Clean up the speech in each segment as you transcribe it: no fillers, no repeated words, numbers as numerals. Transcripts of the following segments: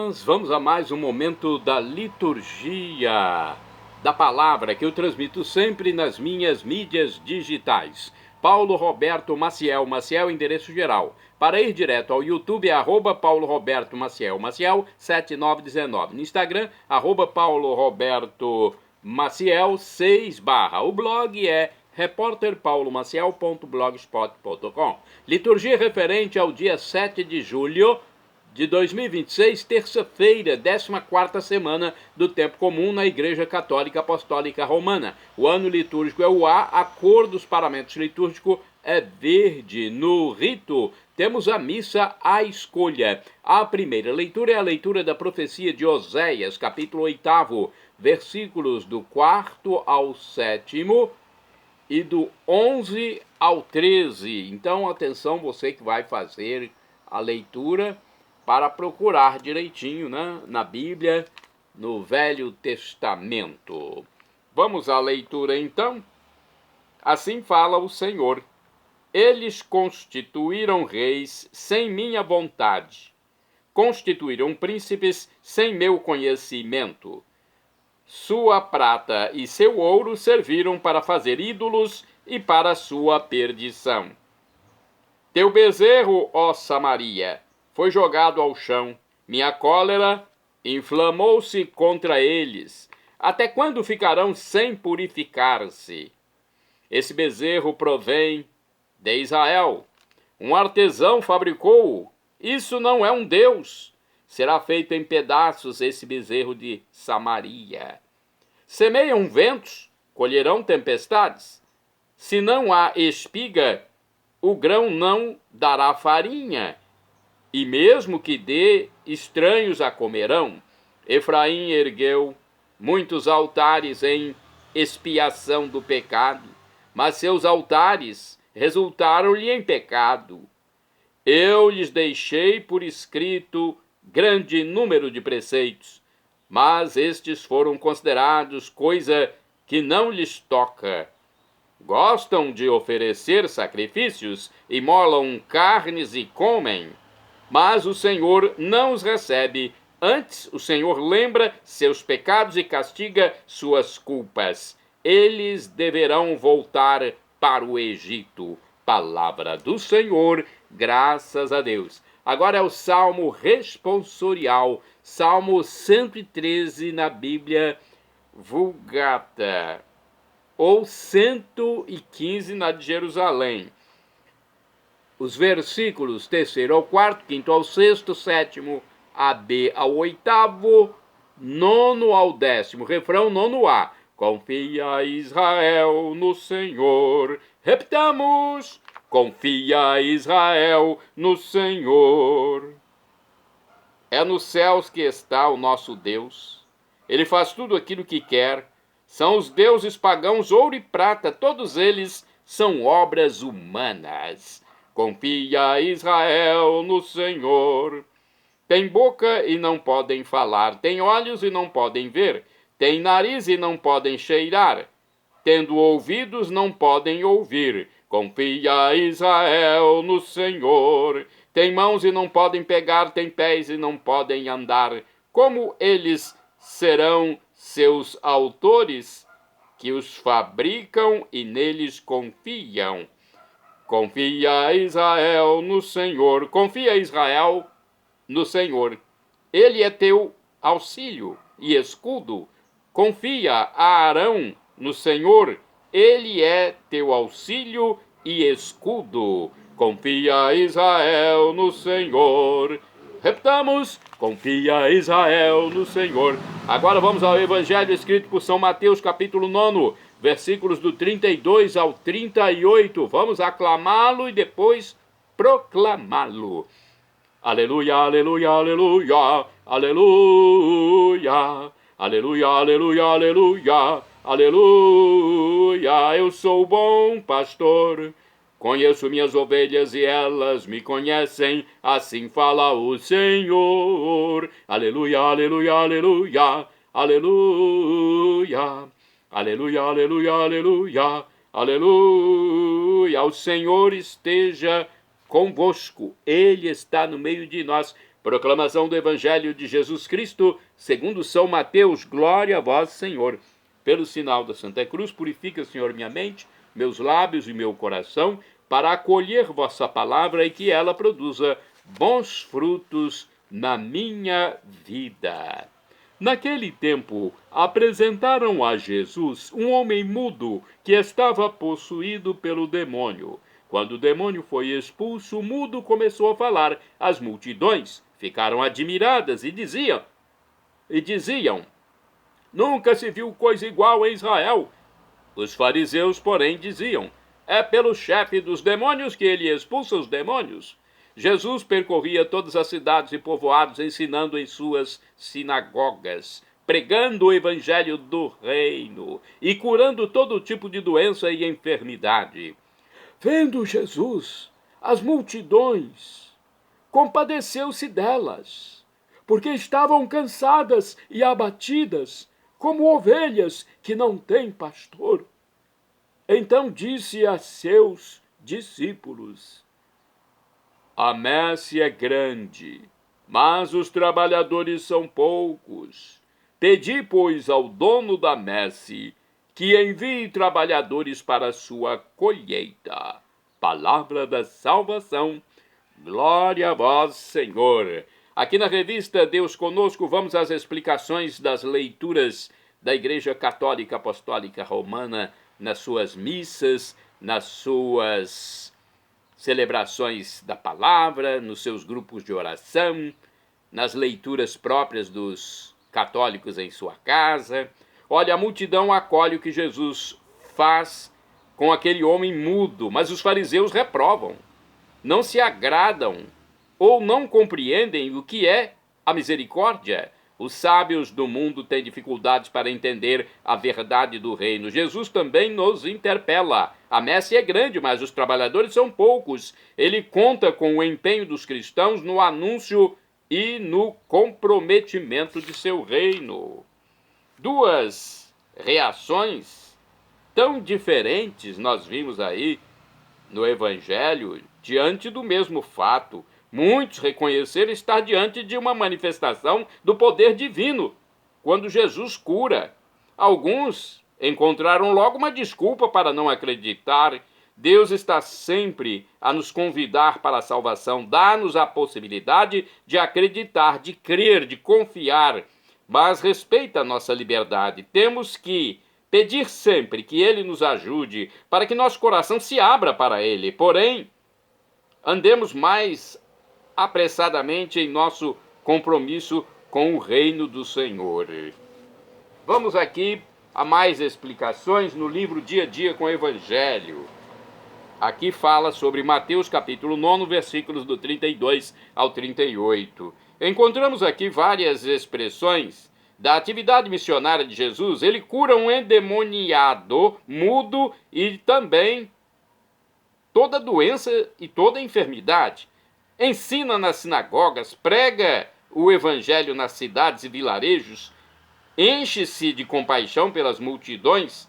irmãs, vamos a mais um momento da liturgia da palavra que eu transmito sempre nas minhas mídias digitais. Paulo Roberto Maciel, endereço geral. Para ir direto ao YouTube é @Paulo Roberto Maciel, 7919. No Instagram, @Paulo Roberto Maciel 6 /. O blog é repórterpaulomaciel.blogspot.com. Liturgia referente ao dia 7 de julho de 2026, terça-feira, 14ª semana do Tempo Comum na Igreja Católica Apostólica Romana. O ano litúrgico é o A, a cor dos paramentos litúrgicos é verde. No rito, temos a missa à escolha. A primeira leitura é a leitura da profecia de Oséias, capítulo 8, versículos do 4º ao 7º e do 11 ao 13. Então, atenção, você que vai fazer a leitura, para procurar direitinho, né, na Bíblia, no Velho Testamento. Vamos à leitura, então? Assim fala o Senhor. Eles constituíram reis sem minha vontade. Constituíram príncipes sem meu conhecimento. Sua prata e seu ouro serviram para fazer ídolos e para sua perdição. Teu bezerro, ó Samaria, foi jogado ao chão. Minha cólera inflamou-se contra eles. Até quando ficarão sem purificar-se? Esse bezerro provém de Israel. Um artesão fabricou-o. Isso não é um Deus. Será feito em pedaços esse bezerro de Samaria. Semeiam ventos, colherão tempestades. Se não há espiga, o grão não dará farinha. E mesmo que dê, estranhos a comerão. Efraim ergueu muitos altares em expiação do pecado, mas seus altares resultaram-lhe em pecado. Eu lhes deixei por escrito grande número de preceitos, mas estes foram considerados coisa que não lhes toca. Gostam de oferecer sacrifícios, imolam carnes e comem. Mas o Senhor não os recebe. Antes, o Senhor lembra seus pecados e castiga suas culpas. Eles deverão voltar para o Egito. Palavra do Senhor, graças a Deus. Agora é o Salmo responsorial, Salmo 113 na Bíblia Vulgata, ou 115 na de Jerusalém. Os versículos 3º ao 4º, 5º ao 6º, 7º a B ao 8º, 9º ao 10º. Refrão 9A. Confia Israel no Senhor. Repitamos. Confia Israel no Senhor. É nos céus que está o nosso Deus. Ele faz tudo aquilo que quer. São os deuses pagãos, ouro e prata. Todos eles são obras humanas. Confia Israel no Senhor. Tem boca e não podem falar, tem olhos e não podem ver, tem nariz e não podem cheirar, tendo ouvidos não podem ouvir. Confia Israel no Senhor. Tem mãos e não podem pegar, tem pés e não podem andar. Como eles serão seus autores, que os fabricam e neles confiam? Confia Israel no Senhor. Confia Israel no Senhor. Ele é teu auxílio e escudo. Confia a Arão no Senhor. Ele é teu auxílio e escudo. Confia Israel no Senhor. Repitamos. Confia Israel no Senhor. Agora vamos ao Evangelho escrito por São Mateus, capítulo 9. Versículos do 32 ao 38. Vamos aclamá-lo e depois proclamá-lo. Aleluia, aleluia, aleluia, aleluia, aleluia, aleluia, aleluia, aleluia. Eu sou o bom pastor, conheço minhas ovelhas e elas me conhecem, assim fala o Senhor. Aleluia, aleluia, aleluia, aleluia. Aleluia, aleluia, aleluia, aleluia. O Senhor esteja convosco. Ele está no meio de nós. Proclamação do Evangelho de Jesus Cristo, segundo São Mateus. Glória a vós, Senhor. Pelo sinal da Santa Cruz, purifica, Senhor, minha mente, meus lábios e meu coração, para acolher vossa palavra e que ela produza bons frutos na minha vida. Naquele tempo, apresentaram a Jesus um homem mudo que estava possuído pelo demônio. Quando o demônio foi expulso, o mudo começou a falar. As multidões ficaram admiradas e diziam: nunca se viu coisa igual em Israel. Os fariseus, porém, diziam: é pelo chefe dos demônios que ele expulsa os demônios. Jesus percorria todas as cidades e povoados, ensinando em suas sinagogas, pregando o evangelho do reino e curando todo tipo de doença e enfermidade. Vendo Jesus as multidões, compadeceu-se delas, porque estavam cansadas e abatidas, como ovelhas que não têm pastor. Então disse a seus discípulos: a messe é grande, mas os trabalhadores são poucos. Pedi, pois, ao dono da messe que envie trabalhadores para a sua colheita. Palavra da salvação. Glória a vós, Senhor. Aqui na revista Deus Conosco, vamos às explicações das leituras da Igreja Católica Apostólica Romana nas suas missas, nas suas celebrações da palavra, nos seus grupos de oração, nas leituras próprias dos católicos em sua casa. Olha, a multidão acolhe o que Jesus faz com aquele homem mudo, mas os fariseus reprovam, não se agradam ou não compreendem o que é a misericórdia. Os sábios do mundo têm dificuldades para entender a verdade do reino. Jesus também nos interpela. A messe é grande, mas os trabalhadores são poucos. Ele conta com o empenho dos cristãos no anúncio e no comprometimento de seu reino. Duas reações tão diferentes nós vimos aí no Evangelho diante do mesmo fato. Muitos reconheceram estar diante de uma manifestação do poder divino, quando Jesus cura. Alguns encontraram logo uma desculpa para não acreditar. Deus está sempre a nos convidar para a salvação. Dá-nos a possibilidade de acreditar, de crer, de confiar, mas respeita a nossa liberdade. Temos que pedir sempre que Ele nos ajude, para que nosso coração se abra para Ele. Porém, andemos mais apressadamente em nosso compromisso com o reino do Senhor. Vamos aqui a mais explicações no livro Dia a Dia com o Evangelho. Aqui fala sobre Mateus capítulo 9, versículos do 32 ao 38. Encontramos aqui várias expressões da atividade missionária de Jesus. Ele cura um endemoniado, mudo e também toda doença e toda enfermidade. Ensina nas sinagogas, prega o evangelho nas cidades e vilarejos, enche-se de compaixão pelas multidões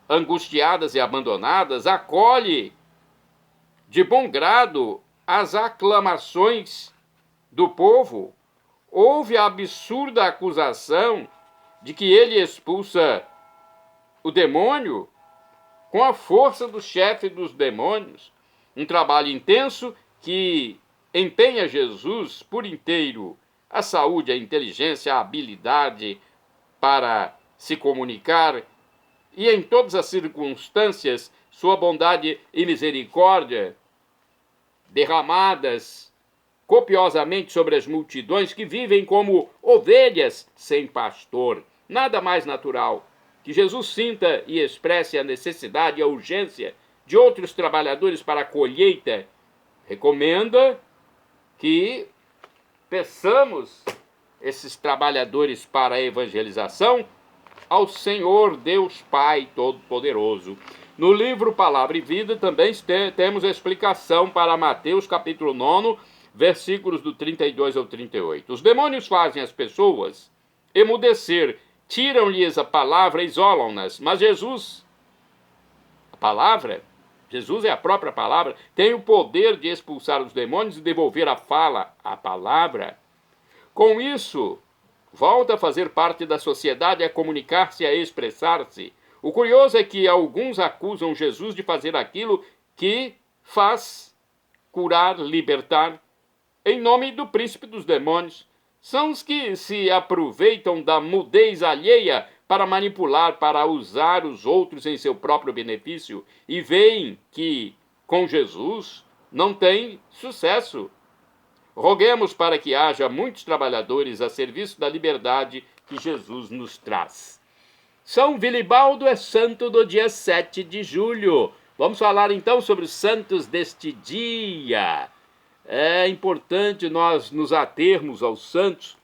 angustiadas e abandonadas, acolhe de bom grado as aclamações do povo, ouve a absurda acusação de que ele expulsa o demônio com a força do chefe dos demônios. Um trabalho intenso que empenha Jesus por inteiro a saúde, a inteligência, a habilidade para se comunicar e em todas as circunstâncias sua bondade e misericórdia derramadas copiosamente sobre as multidões que vivem como ovelhas sem pastor. Nada mais natural que Jesus sinta e expresse a necessidade e a urgência de outros trabalhadores para a colheita. Recomenda que peçamos esses trabalhadores para a evangelização ao Senhor Deus Pai Todo-Poderoso. No livro Palavra e Vida também temos a explicação para Mateus capítulo 9, versículos do 32 ao 38. Os demônios fazem as pessoas emudecer, tiram-lhes a palavra, isolam-nas. Mas Jesus, a palavra, Jesus é a própria palavra, tem o poder de expulsar os demônios e devolver a fala, a palavra. Com isso, volta a fazer parte da sociedade, a comunicar-se, a expressar-se. O curioso é que alguns acusam Jesus de fazer aquilo que faz curar, libertar, em nome do príncipe dos demônios. São os que se aproveitam da mudez alheia para manipular, para usar os outros em seu próprio benefício e veem que, com Jesus, não tem sucesso. Roguemos para que haja muitos trabalhadores a serviço da liberdade que Jesus nos traz. São Vilibaldo é santo do dia 7 de julho. Vamos falar então sobre os santos deste dia. É importante nós nos atermos aos santos,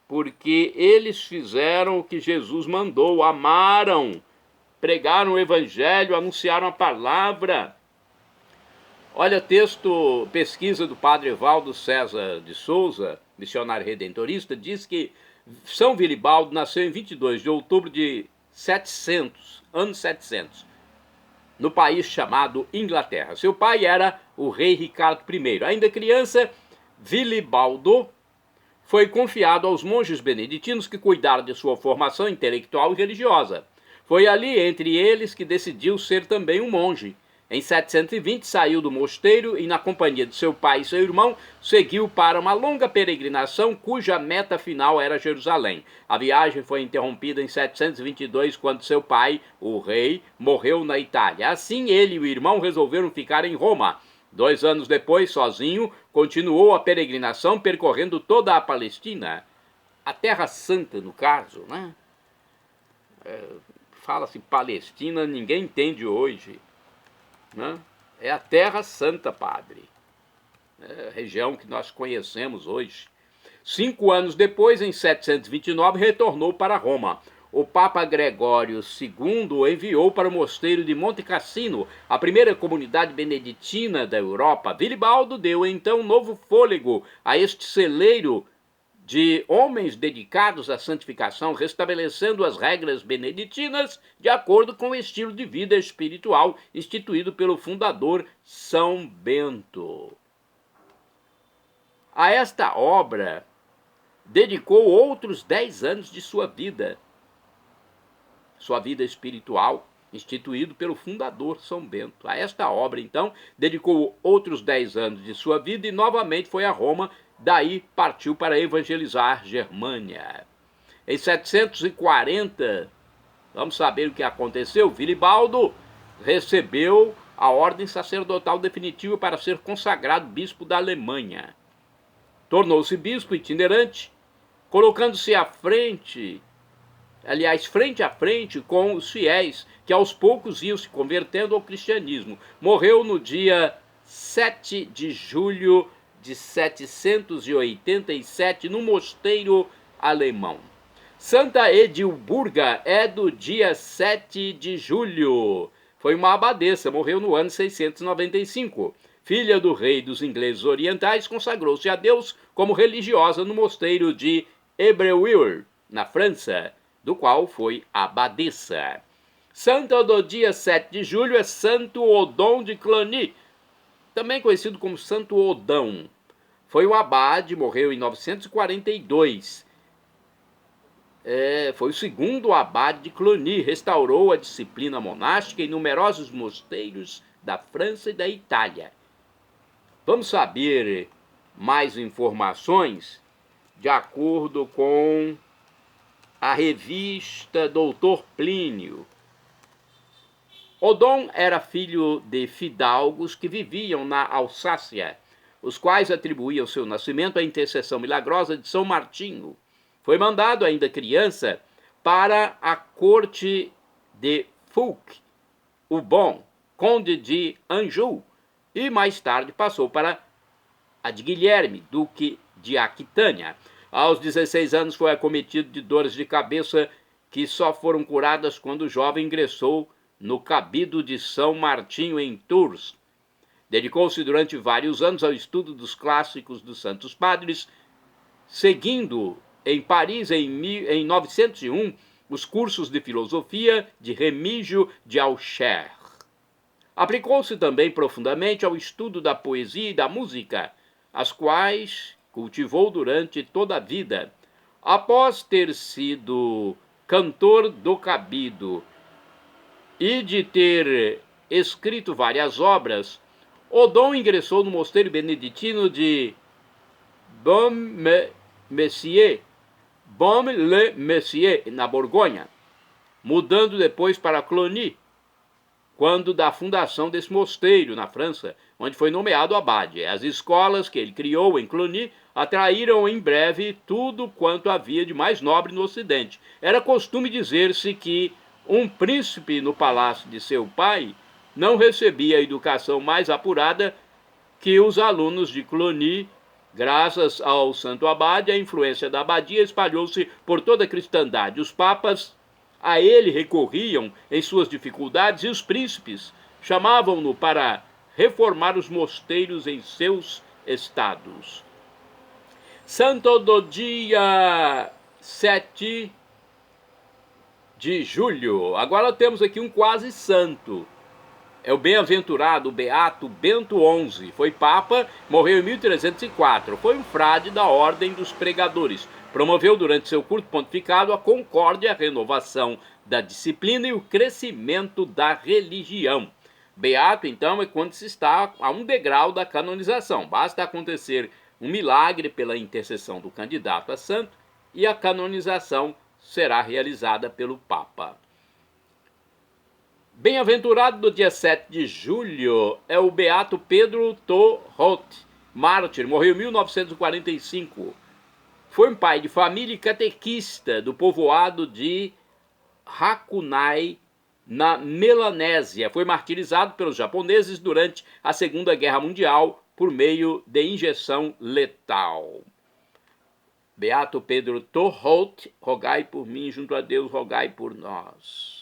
porque eles fizeram o que Jesus mandou, amaram, pregaram o evangelho, anunciaram a palavra. Olha, pesquisa do padre Evaldo César de Souza, missionário redentorista, diz que São Vilibaldo nasceu em 22 de outubro de 700, ano 700, no país chamado Inglaterra. Seu pai era o rei Ricardo I. Ainda criança, Vilibaldo foi confiado aos monges beneditinos que cuidaram de sua formação intelectual e religiosa. Foi ali, entre eles, que decidiu ser também um monge. Em 720 saiu do mosteiro e, na companhia de seu pai e seu irmão, seguiu para uma longa peregrinação cuja meta final era Jerusalém. A viagem foi interrompida em 722, quando seu pai, o rei, morreu na Itália. Assim, ele e o irmão resolveram ficar em Roma. 2 anos depois, sozinho, continuou a peregrinação percorrendo toda a Palestina, a Terra Santa, no caso, né? Fala-se Palestina, ninguém entende hoje. Né? É a Terra Santa, padre. É a região que nós conhecemos hoje. 5 anos depois, em 729, retornou para Roma. O Papa Gregório II o enviou para o mosteiro de Monte Cassino, a primeira comunidade beneditina da Europa. Vilibaldo deu então novo fôlego a este celeiro de homens dedicados à santificação, restabelecendo as regras beneditinas de acordo com o estilo de vida espiritual instituído pelo fundador São Bento. A esta obra dedicou outros 10 anos de sua vida espiritual, instituído pelo fundador São Bento. A esta obra, então, dedicou outros 10 anos de sua vida e novamente foi a Roma. Daí partiu para evangelizar Germânia. Em 740, vamos saber o que aconteceu. Vilibaldo recebeu a ordem sacerdotal definitiva para ser consagrado bispo da Alemanha. Tornou-se bispo itinerante, colocando-se frente a frente com os fiéis, que aos poucos iam se convertendo ao cristianismo. Morreu no dia 7 de julho de 787, no mosteiro alemão. Santa Edilburga é do dia 7 de julho. Foi uma abadesa, morreu no ano 695. Filha do rei dos ingleses orientais, consagrou-se a Deus como religiosa no mosteiro de Évreux, na França, do qual foi abadesa. Santa do dia 7 de julho é Santo Odon de Cluny, também conhecido como Santo Odão. Foi um abade, morreu em 942. Foi o segundo abade de Cluny, restaurou a disciplina monástica em numerosos mosteiros da França e da Itália. Vamos saber mais informações de acordo com a revista Doutor Plínio. Odon era filho de fidalgos que viviam na Alsácia, os quais atribuíam seu nascimento à intercessão milagrosa de São Martinho. Foi mandado, ainda criança, para a corte de Fulk, o Bom, conde de Anjou, e mais tarde passou para a de Guilherme, duque de Aquitânia. Aos 16 anos foi acometido de dores de cabeça que só foram curadas quando o jovem ingressou no cabido de São Martinho em Tours. Dedicou-se durante vários anos ao estudo dos clássicos dos Santos Padres, seguindo em Paris, em 901, os cursos de filosofia de Remígio de Auxerre. Aplicou-se também profundamente ao estudo da poesia e da música, as quais cultivou durante toda a vida. Após ter sido cantor do cabido e de ter escrito várias obras, Odon ingressou no mosteiro beneditino de Baume-le-Messier, na Borgonha, mudando depois para Cluny, quando da fundação desse mosteiro na França, onde foi nomeado abade. As escolas que ele criou em Cluny atraíram em breve tudo quanto havia de mais nobre no Ocidente. Era costume dizer-se que um príncipe no palácio de seu pai não recebia a educação mais apurada que os alunos de Cluny. Graças ao santo abade, a influência da abadia espalhou-se por toda a cristandade. Os papas a ele recorriam em suas dificuldades e os príncipes chamavam-no para reformar os mosteiros em seus estados. Santo do dia 7 de julho. Agora temos aqui um quase santo. É o bem-aventurado, o beato Bento XI. Foi papa, morreu em 1304. Foi um frade da Ordem dos Pregadores. Promoveu durante seu curto pontificado a concórdia, a renovação da disciplina e o crescimento da religião. Beato, então, é quando se está a um degrau da canonização. Basta acontecer um milagre pela intercessão do candidato a santo e a canonização será realizada pelo Papa. Bem-aventurado do dia 7 de julho é o beato Pedro Torrot, mártir, morreu em 1945. Foi um pai de família e catequista do povoado de Hakunai, na Melanésia. Foi martirizado pelos japoneses durante a Segunda Guerra Mundial por meio de injeção letal. Beato Pedro Torrot, rogai por mim, junto a Deus, rogai por nós.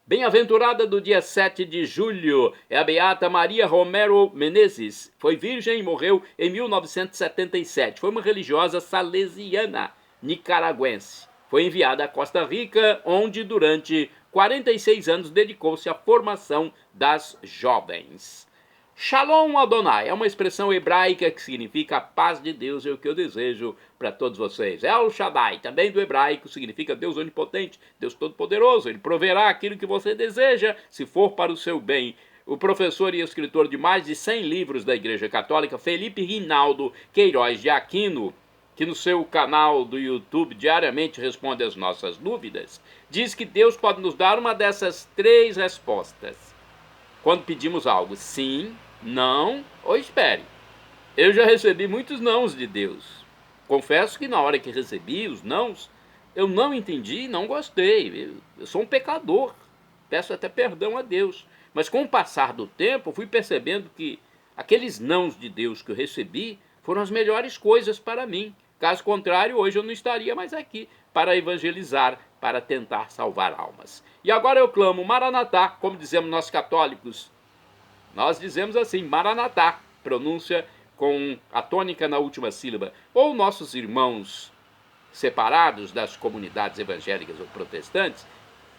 Bem-aventurada do dia 7 de julho é a beata Maria Romero Menezes. Foi virgem e morreu em 1977. Foi uma religiosa salesiana nicaragüense. Foi enviada à Costa Rica, onde durante 46 anos dedicou-se à formação das jovens. Shalom Adonai é uma expressão hebraica que significa a paz de Deus, é o que eu desejo para todos vocês. El Shaddai, também do hebraico, significa Deus onipotente, Deus todo-poderoso. Ele proverá aquilo que você deseja, se for para o seu bem. O professor e escritor de mais de 100 livros da Igreja Católica, Felipe Rinaldo Queiroz de Aquino, que no seu canal do YouTube diariamente responde às nossas dúvidas, diz que Deus pode nos dar uma dessas 3 respostas quando pedimos algo: sim, não ou espere. Eu já recebi muitos nãos de Deus. Confesso que na hora que recebi os nãos, eu não entendi e não gostei. Eu sou um pecador, peço até perdão a Deus. Mas com o passar do tempo, fui percebendo que aqueles nãos de Deus que eu recebi foram as melhores coisas para mim. Caso contrário, hoje eu não estaria mais aqui para evangelizar, para tentar salvar almas. E agora eu clamo Maranatá, como dizemos nós católicos. Nós dizemos assim, Maranatá, pronúncia com a tônica na última sílaba. Ou nossos irmãos separados das comunidades evangélicas ou protestantes,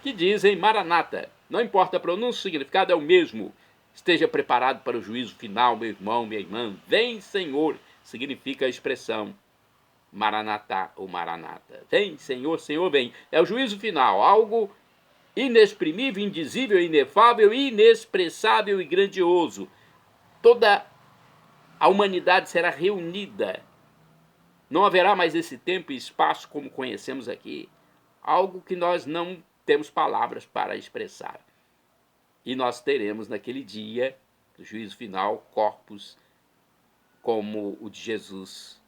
que dizem Maranata. Não importa a pronúncia, o significado é o mesmo. Esteja preparado para o juízo final, meu irmão, minha irmã. Vem, Senhor, significa a expressão Maranatá ou Maranata. Vem, Senhor, Senhor, vem. É o juízo final, algo inexprimível, indizível, inefável, inexpressável e grandioso. Toda a humanidade será reunida. Não haverá mais esse tempo e espaço como conhecemos aqui. Algo que nós não temos palavras para expressar. E nós teremos naquele dia, no juízo final, corpos como o de Jesus,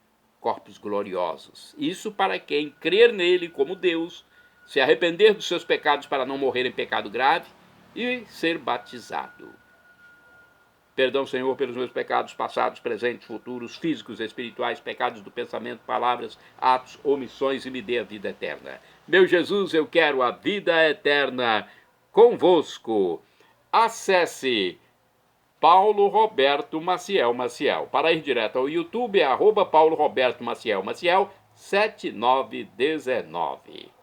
corpos gloriosos. Isso para quem crer nele como Deus, se arrepender dos seus pecados para não morrer em pecado grave e ser batizado. Perdão, Senhor, pelos meus pecados passados, presentes, futuros, físicos, espirituais, pecados do pensamento, palavras, atos, omissões, e me dê a vida eterna. Meu Jesus, eu quero a vida eterna convosco. Acesse Paulo Roberto Maciel. Para ir direto ao YouTube é @Paulo Roberto Maciel 7919.